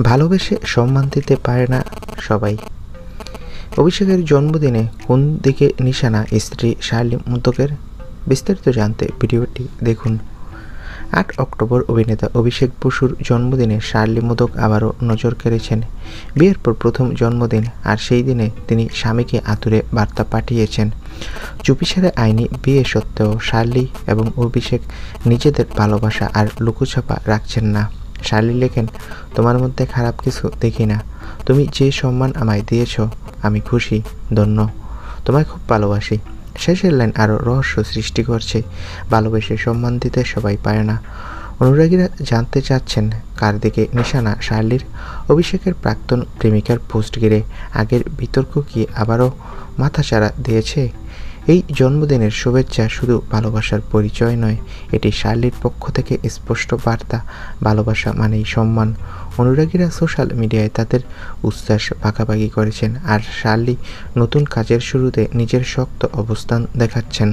ভালোবেসে সম্মান দিতে পারে না সবাই। অভিষেকের জন্মদিনে কোন দিকে নিশানা স্ত্রী শার্লি মুদ্দকের? বিস্তারিত জানতে ভিডিওটি দেখুন। ৮ অক্টোবর অভিনেতা অভিষেক বসুর জন্মদিনে শার্লি মুদ্দক আবারও নজর কেড়েছেন। বিয়ের পর প্রথম জন্মদিন, আর সেই দিনে তিনি স্বামীকে আতুরে বার্তা পাঠিয়েছেন। চুপিসারে আইনি বিয়ে সত্ত্বেও শার্লি এবং অভিষেক নিজেদের ভালোবাসা আর লুকোছাপা রাখছেন না। শার্লি লেখেন, তোমার মধ্যে খারাপ কিছু দেখি না। তুমি যে সম্মান আমায় দিয়েছ, আমি খুশি, ধন্য। তোমায় খুব ভালোবাসি। শেষের লাইন আরও রহস্য সৃষ্টি করছে। ভালোবেসে সম্মান দিতে সবাই পারে না। অনুরাগীরা জানতে চাচ্ছেন কার দিকে নিশানা শার্লির? অভিষেকের প্রাক্তন প্রেমিকার পোস্ট ঘিরে আগের বিতর্ক কি আবারও মাথাচাড়া দিয়েছে? এই জন্মদিনের শুভেচ্ছা শুধু ভালোবাসার পরিচয় নয়, এটি শার্লির পক্ষ থেকে স্পষ্ট বার্তা। ভালোবাসা মানেই সম্মান। অনুরাগীরা সোশ্যাল মিডিয়ায় তাদের উচ্ছ্বাস ভাগাভাগি করেছেন, আর শার্লি নতুন কাজের শুরুতে নিজের শক্ত অবস্থান দেখাচ্ছেন।